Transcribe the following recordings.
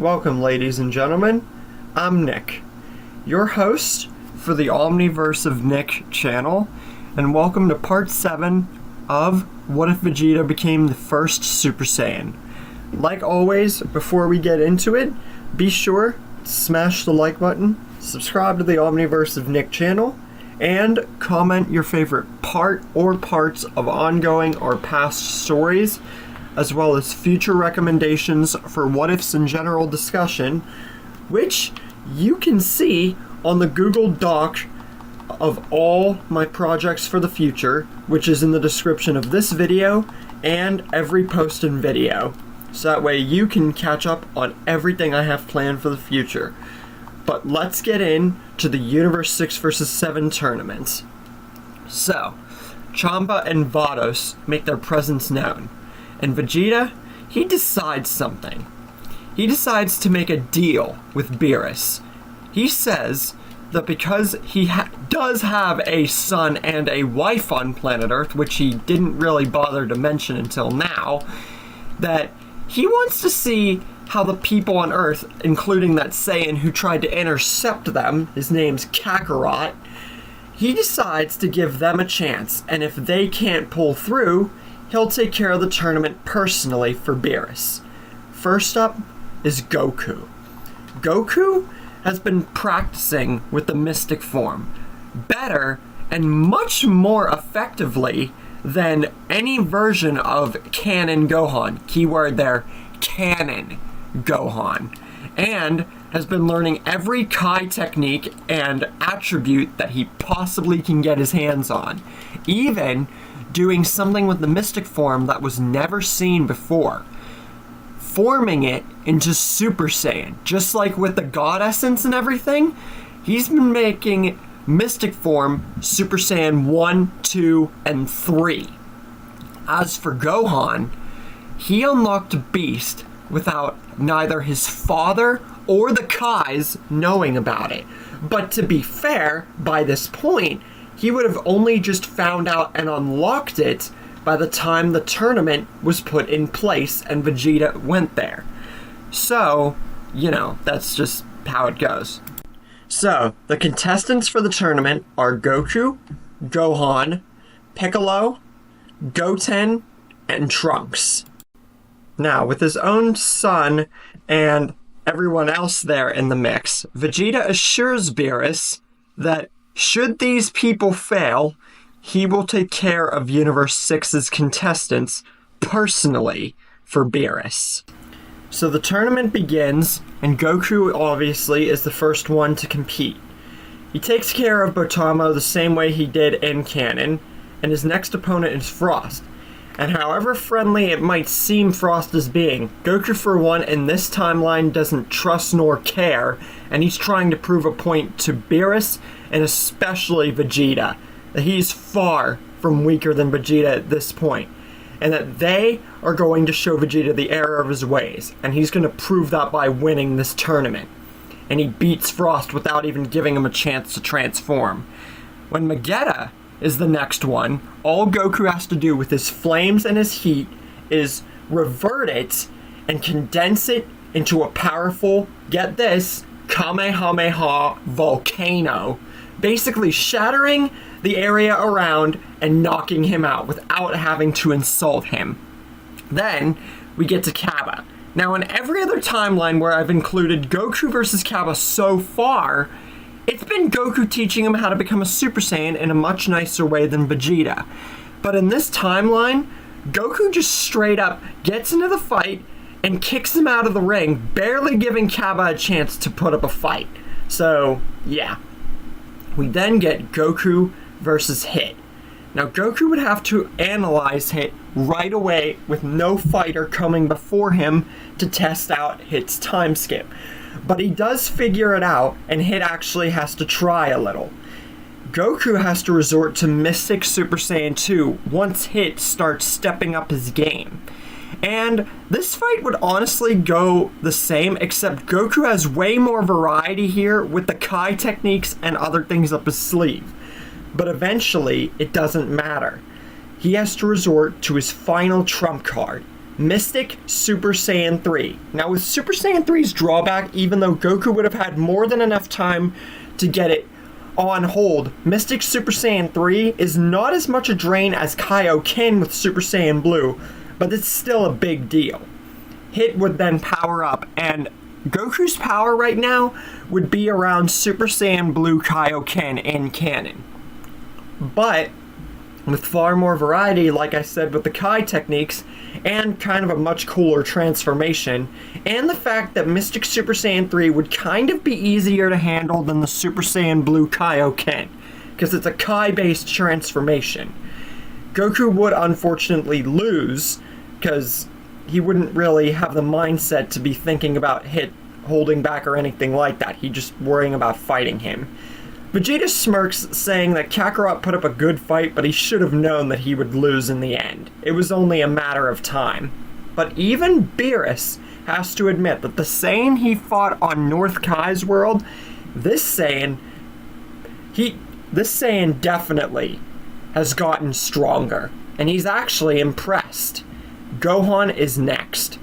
Welcome, ladies and gentlemen. I'm Nick, your host for the Omniverse of Nick channel, and welcome to part 7 of What If Vegeta Became the First Super Saiyan. Like always, before we get into it, be sure to smash the like button, subscribe to the Omniverse of Nick channel, and comment your favorite part or parts of ongoing or past stories, as well as future recommendations for what-ifs and general discussion, which you can see on the Google Doc of all my projects for the future, which is in the description of this video and every post and video. So that way you can catch up on everything I have planned for the future. But let's get into the Universe 6 vs 7 tournaments. So, Champa and Vados make their presence known. And Vegeta, he decides something. He decides to make a deal with Beerus. He says that because he does have a son and a wife on planet Earth, which he didn't really bother to mention until now, that he wants to see how the people on Earth, including that Saiyan who tried to intercept them, his name's Kakarot, he decides to give them a chance, and if they can't pull through, he'll take care of the tournament personally for Beerus. First up is Goku. Goku has been practicing with the mystic form better and much more effectively than any version of canon Gohan. Keyword there, canon Gohan. And has been learning every Kai technique and attribute that he possibly can get his hands on. Even doing something with the mystic form that was never seen before. Forming it into Super Saiyan. Just like with the God Essence and everything, he's been making mystic form Super Saiyan 1, 2, and 3. As for Gohan, he unlocked Beast without neither his father or the Kais knowing about it. But to be fair, by this point, he would have only just found out and unlocked it by the time the tournament was put in place and Vegeta went there. So, that's just how it goes. So, the contestants for the tournament are Goku, Gohan, Piccolo, Goten, and Trunks. Now, with his own son and everyone else there in the mix, Vegeta assures Beerus that should these people fail, he will take care of Universe 6's contestants personally for Beerus. So the tournament begins, and Goku obviously is the first one to compete. He takes care of Botamo the same way he did in canon, and his next opponent is Frost. And however friendly it might seem Frost is being, Goku for one in this timeline doesn't trust nor care, and he's trying to prove a point to Beerus and especially Vegeta, that he's far from weaker than Vegeta at this point, and that they are going to show Vegeta the error of his ways, and he's going to prove that by winning this tournament. And he beats Frost without even giving him a chance to transform. When Vegeta is the next one, all Goku has to do with his flames and his heat is revert it and condense it into a powerful, get this, Kamehameha volcano, basically shattering the area around and knocking him out without having to insult him. Then we get to Kaba. Now, in every other timeline where I've included Goku versus Kaba so far, it's been Goku teaching him how to become a Super Saiyan in a much nicer way than Vegeta. But in this timeline, Goku just straight up gets into the fight and kicks him out of the ring, barely giving Kaba a chance to put up a fight. So, yeah. We then get Goku versus Hit. Now, Goku would have to analyze Hit right away with no fighter coming before him to test out Hit's time skip. But he does figure it out, and Hit actually has to try a little. Goku has to resort to Mystic Super Saiyan 2 once Hit starts stepping up his game. And this fight would honestly go the same, except Goku has way more variety here with the Kai techniques and other things up his sleeve. But eventually, it doesn't matter. He has to resort to his final trump card, Mystic Super Saiyan 3. Now with Super Saiyan 3's drawback, even though Goku would have had more than enough time to get it on hold, Mystic Super Saiyan 3 is not as much a drain as Kaioken with Super Saiyan Blue, but it's still a big deal. Hit would then power up, and Goku's power right now would be around Super Saiyan Blue Kaioken in canon. But with far more variety, like I said, with the Kai techniques, and kind of a much cooler transformation, and the fact that Mystic Super Saiyan 3 would kind of be easier to handle than the Super Saiyan Blue Kaioken, because it's a Kai-based transformation. Goku would unfortunately lose, because he wouldn't really have the mindset to be thinking about Hit holding back or anything like that. He'd just worrying about fighting him. Vegeta smirks, saying that Kakarot put up a good fight, but he should have known that he would lose in the end. It was only a matter of time. But even Beerus has to admit that the Saiyan he fought on North Kai's world, this Saiyan definitely has gotten stronger. And he's actually impressed. Gohan is next.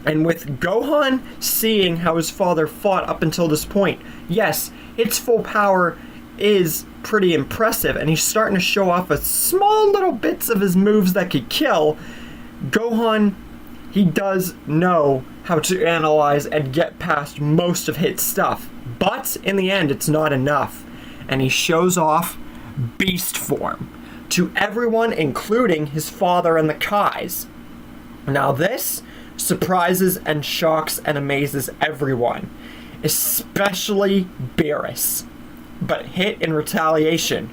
And with Gohan seeing how his father fought up until this point, yes, its full power is pretty impressive, and he's starting to show off a small little bits of his moves that could kill. Gohan, he does know how to analyze and get past most of Hit's stuff, but in the end, it's not enough, and he shows off beast form to everyone, including his father and the Kais. Now this surprises and shocks and amazes everyone, especially Beerus. But Hit, in retaliation,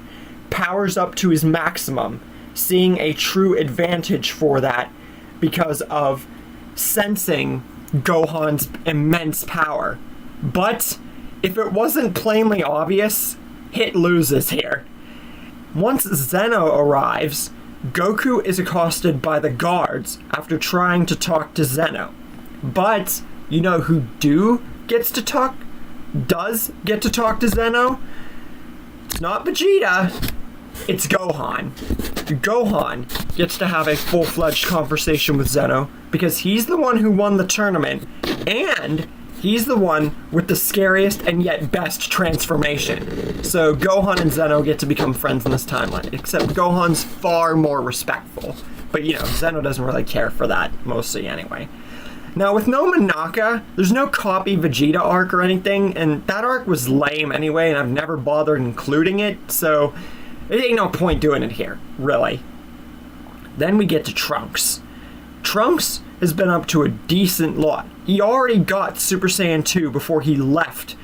powers up to his maximum, seeing a true advantage for that because of sensing Gohan's immense power. But if it wasn't plainly obvious, Hit loses here. Once Zeno arrives, Goku is accosted by the guards after trying to talk to Zeno. But you know who does get to talk to Zeno? It's not Vegeta, it's Gohan. Gohan gets to have a full-fledged conversation with Zeno because he's the one who won the tournament, and he's the one with the scariest and yet best transformation. So Gohan and Zeno get to become friends in this timeline, except Gohan's far more respectful. But you know, Zeno doesn't really care for that, mostly anyway. Now with no Monaka, there's no copy Vegeta arc or anything, and that arc was lame anyway, and I've never bothered including it, so there ain't no point doing it here, really. Then we get to Trunks. Trunks has been up to a decent lot. He already got Super Saiyan 2 before he left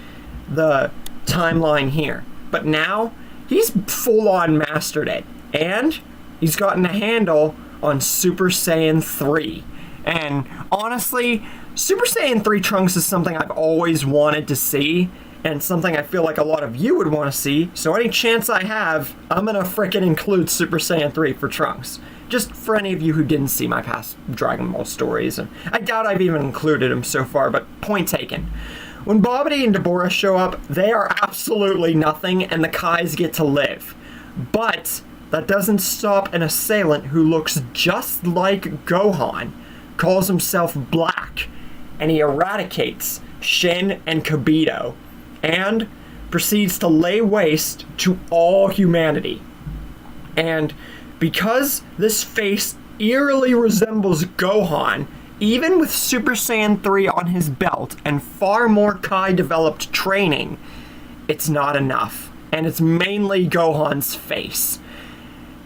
the timeline here. But now, he's full-on mastered it. And he's gotten a handle on Super Saiyan 3. And honestly, Super Saiyan 3 Trunks is something I've always wanted to see, and something I feel like a lot of you would want to see. So any chance I have, I'm gonna frickin' include Super Saiyan 3 for Trunks. Just for any of you who didn't see my past Dragon Ball stories, and I doubt I've even included them so far, but point taken. When Babidi and Deborah show up, they are absolutely nothing, and the Kais get to live. But that doesn't stop an assailant who looks just like Gohan, calls himself Black, and he eradicates Shin and Kibito, and proceeds to lay waste to all humanity. And because this face eerily resembles Gohan, even with Super Saiyan 3 on his belt and far more Kai-developed training, it's not enough. And it's mainly Gohan's face.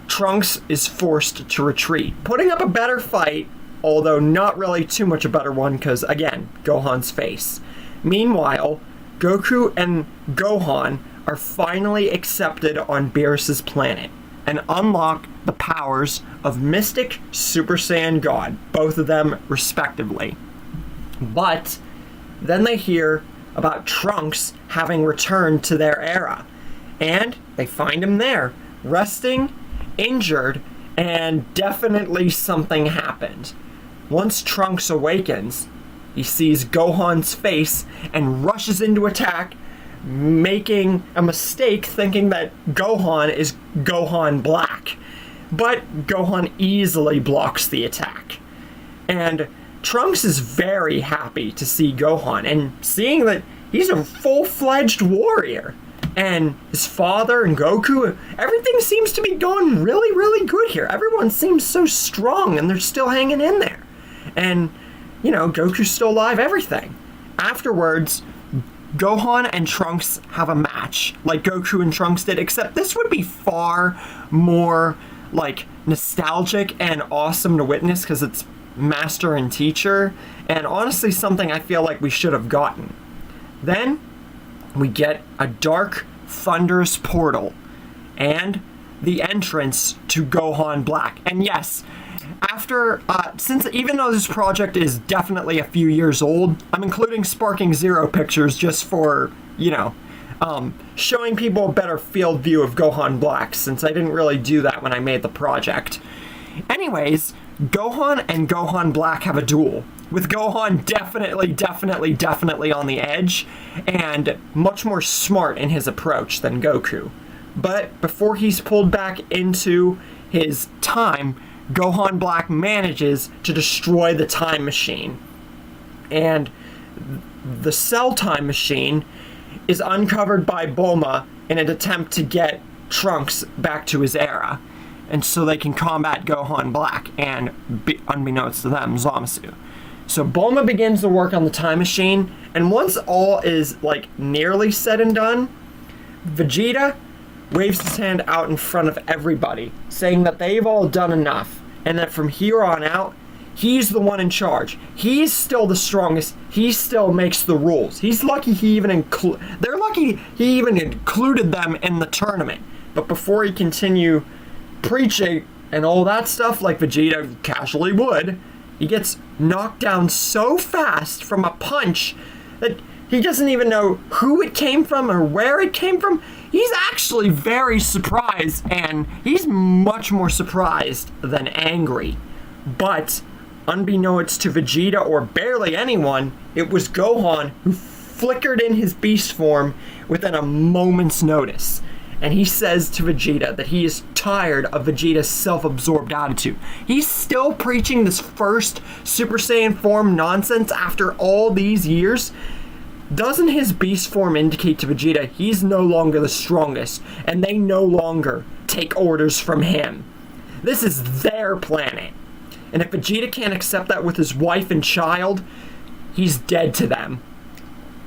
Trunks is forced to retreat, putting up a better fight, although not really too much a better one because, again, Gohan's face. Meanwhile, Goku and Gohan are finally accepted on Beerus' planet and unlock the powers of Mystic Super Saiyan God, both of them respectively. But then they hear about Trunks having returned to their era, and they find him there, resting, injured, and definitely something happened. Once Trunks awakens, he sees Gohan's face and rushes into attack, making a mistake thinking that Gohan is Gohan Black. But Gohan easily blocks the attack. And Trunks is very happy to see Gohan and seeing that he's a full-fledged warrior. And his father and Goku, everything seems to be going really, really good here. Everyone seems so strong and they're still hanging in there. And, Goku's still alive, everything. Afterwards, Gohan and Trunks have a match, like Goku and Trunks did, except this would be far more, nostalgic and awesome to witness because it's master and teacher, and honestly something I feel like we should have gotten. Then we get a dark, thunderous portal and the entrance to Gohan Black. And yes, after, since even though this project is definitely a few years old, I'm including Sparking Zero pictures just for, showing people a better field view of Gohan Black, since I didn't really do that when I made the project. Anyways, Gohan and Gohan Black have a duel, with Gohan definitely on the edge, and much more smart in his approach than Goku. But before he's pulled back into his time, Gohan Black manages to destroy the time machine. And the Cell Time Machine is uncovered by Bulma in an attempt to get Trunks back to his era. And so they can combat Gohan Black and, unbeknownst to them, Zamasu. So Bulma begins to work on the time machine, and once all is, nearly said and done, Vegeta waves his hand out in front of everybody, saying that they've all done enough, and that from here on out, he's the one in charge. He's still the strongest. He still makes the rules. He's lucky they're lucky he even included them in the tournament. But before he continue preaching and all that stuff like Vegeta casually would, he gets knocked down so fast from a punch that he doesn't even know who it came from or where it came from. He's actually very surprised, and he's much more surprised than angry. But unbeknownst to Vegeta or barely anyone, it was Gohan who flickered in his beast form within a moment's notice. And he says to Vegeta that he is tired of Vegeta's self-absorbed attitude. He's still preaching this first Super Saiyan form nonsense after all these years. Doesn't his beast form indicate to Vegeta he's no longer the strongest, and they no longer take orders from him? This is their planet. And if Vegeta can't accept that with his wife and child, he's dead to them.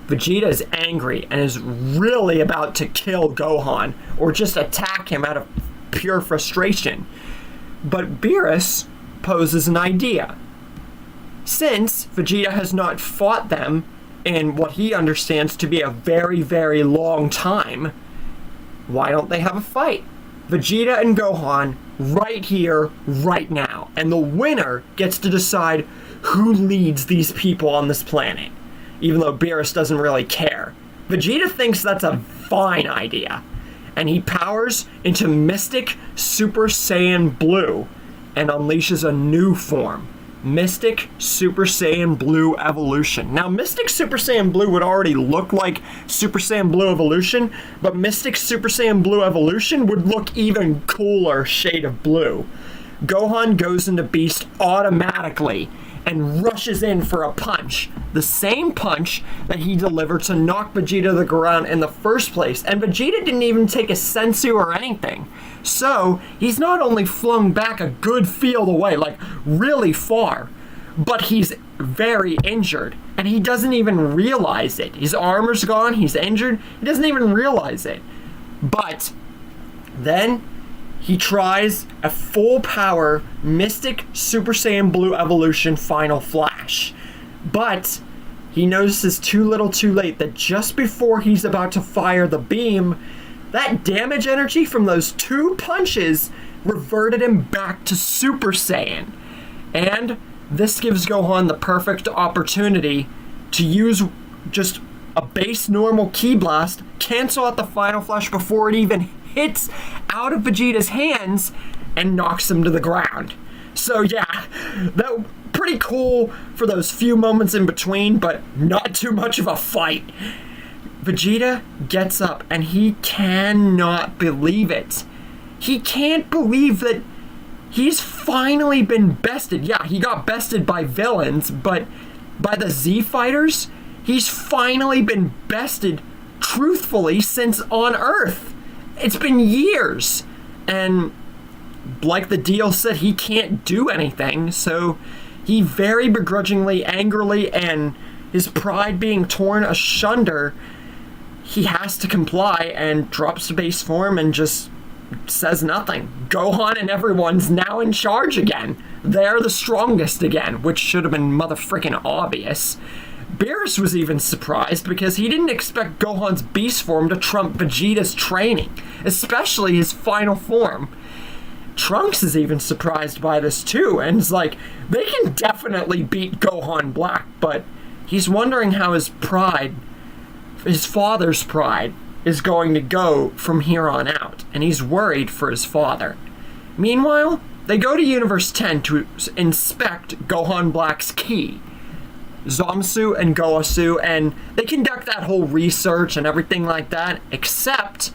Vegeta is angry and is really about to kill Gohan or just attack him out of pure frustration. But Beerus poses an idea. Since Vegeta has not fought them in what he understands to be a very, very long time, why don't they have a fight? Vegeta and Gohan right here, right now. And the winner gets to decide who leads these people on this planet. Even though Beerus doesn't really care. Vegeta thinks that's a fine idea. And he powers into Mystic Super Saiyan Blue and unleashes a new form. Mystic Super Saiyan Blue Evolution. Now, Mystic Super Saiyan Blue would already look like Super Saiyan Blue Evolution, but Mystic Super Saiyan Blue Evolution would look even cooler shade of blue. Gohan goes into Beast automatically and rushes in for a punch. The same punch that he delivered to knock Vegeta to the ground in the first place. And Vegeta didn't even take a sensu or anything. So, he's not only flown back a good field away, really far, but he's very injured. And he doesn't even realize it. His armor's gone, he's injured, he doesn't even realize it. But then he tries a full power Mystic Super Saiyan Blue Evolution Final Flash. But he notices too little too late that just before he's about to fire the beam, that damage energy from those two punches reverted him back to Super Saiyan. And this gives Gohan the perfect opportunity to use just a base normal Ki Blast, cancel out the Final Flash before it even hits out of Vegeta's hands, and knocks him to the ground. So yeah, that pretty cool for those few moments in between, but not too much of a fight. Vegeta gets up and he cannot believe it. He can't believe that he's finally been bested. Yeah, he got bested by villains, but by the Z Fighters, he's finally been bested truthfully since on Earth. It's been years. And like the deal said, he can't do anything, so he very begrudgingly, angrily, and his pride being torn asunder, he has to comply and drops to base form and just says nothing. Gohan and everyone's now in charge again. They're the strongest again, which should have been motherfrickin' obvious. Beerus was even surprised because he didn't expect Gohan's beast form to trump Vegeta's training, especially his final form. Trunks is even surprised by this too, and is like, they can definitely beat Gohan Black, but he's wondering how his pride, his father's pride, is going to go from here on out, and he's worried for his father. Meanwhile, they go to Universe 10 to inspect Gohan Black's ki, Zamasu and Goasu, and they conduct that whole research and everything like that, except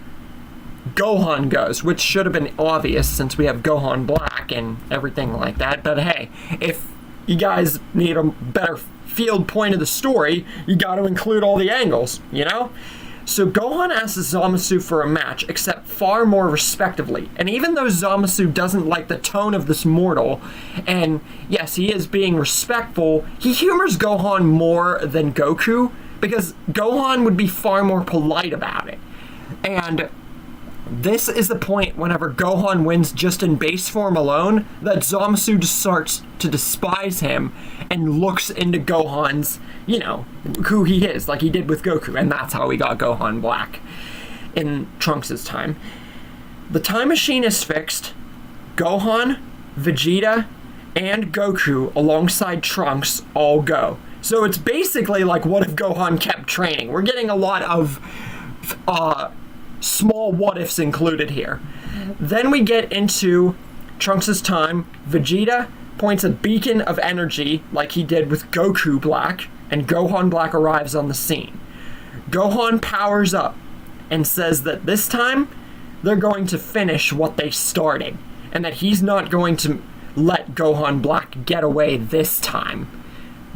Gohan goes, which should have been obvious since we have Gohan Black and everything like that, but hey, if you guys need a better field point of the story, you got to include all the angles, you know? So Gohan asks Zamasu for a match, except far more respectively. And even though Zamasu doesn't like the tone of this mortal, and yes, he is being respectful, he humors Gohan more than Goku, because Gohan would be far more polite about it. And this is the point whenever Gohan wins just in base form alone, that Zamasu just starts to despise him and looks into Gohan's, you know, who he is, like he did with Goku, and that's how we got Gohan Black in Trunks' time. The time machine is fixed. Gohan, Vegeta, and Goku alongside Trunks all go. So it's basically like, what if Gohan kept training? We're getting a lot of small what-ifs included here. Then we get into Trunks' time. Vegeta points a beacon of energy like he did with Goku Black, and Gohan Black arrives on the scene. Gohan powers up and says that this time they're going to finish what they started, and that he's not going to let Gohan Black get away this time.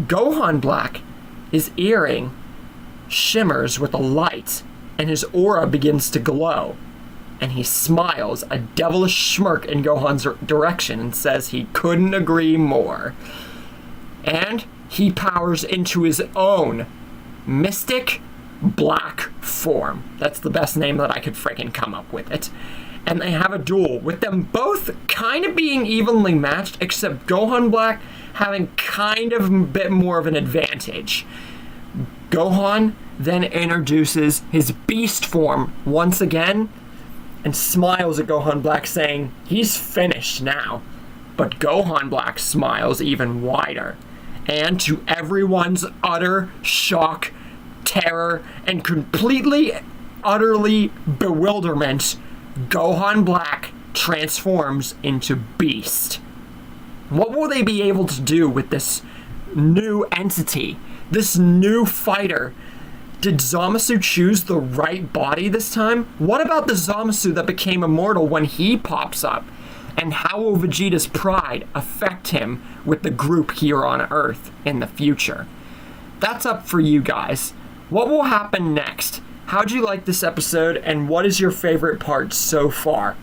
Gohan Black, his earring shimmers with a light, and his aura begins to glow, and he smiles a devilish smirk in Gohan's direction and says he couldn't agree more. And he powers into his own mystic black form. That's the best name that I could freaking come up with it. And they have a duel with them both kind of being evenly matched, except Gohan Black having kind of a bit more of an advantage. Gohan then introduces his beast form once again and smiles at Gohan Black, saying he's finished now. But Gohan Black smiles even wider, and to everyone's utter shock, terror, and completely, utterly bewilderment, Gohan Black transforms into Beast. What will they be able to do with this new entity, this new fighter? Did Zamasu choose the right body this time? What about the Zamasu that became immortal when he pops up? And how will Vegeta's pride affect him with the group here on Earth in the future? That's up for you guys. What will happen next? How'd you like this episode, and what is your favorite part so far?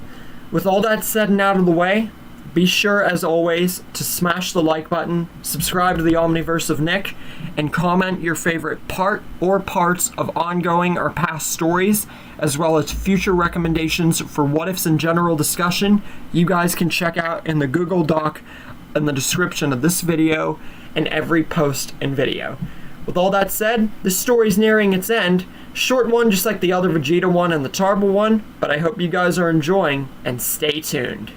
With all that said and out of the way, be sure, as always, to smash the like button, subscribe to the Omniverse of Nick, and comment your favorite part or parts of ongoing or past stories, as well as future recommendations for what-ifs and general discussion you guys can check out in the Google Doc in the description of this video and every post and video. With all that said, this story's nearing its end. Short one just like the other Vegeta one and the Tarble one, but I hope you guys are enjoying, and stay tuned.